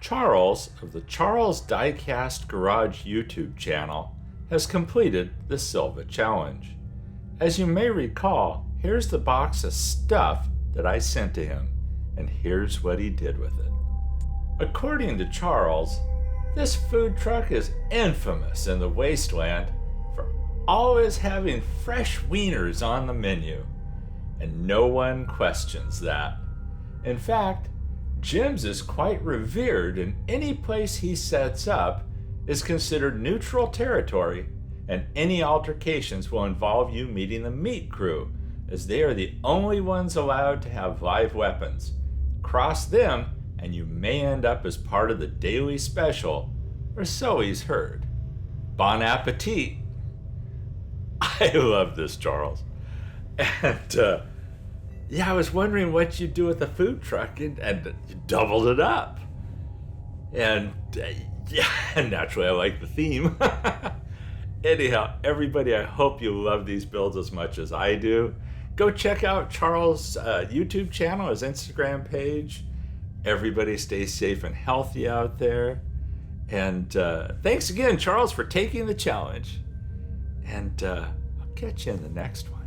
Charles of the Charles Diecast Garage YouTube channel has completed the Silva challenge. As you may recall, here's the box of stuff that I sent to him, and here's what he did with it. According to Charles, this food truck is infamous in the wasteland for always having fresh wieners on the menu, and no one questions that. In fact, Jim's is quite revered, and any place he sets up is considered neutral territory, and any altercations will involve you meeting the meat crew, as they are the only ones allowed to have live weapons. Cross them and you may end up as part of the daily special, or so he's heard. Bon appetit. I love this, Charles. And yeah, I was wondering what you'd do with the food truck, and you doubled it up. And yeah, naturally I like the theme. Anyhow, everybody, I hope you love these builds as much as I do. Go check out Charles' YouTube channel, his Instagram page. Everybody stay safe and healthy out there. And thanks again, Charles, for taking the challenge. And I'll catch you in the next one.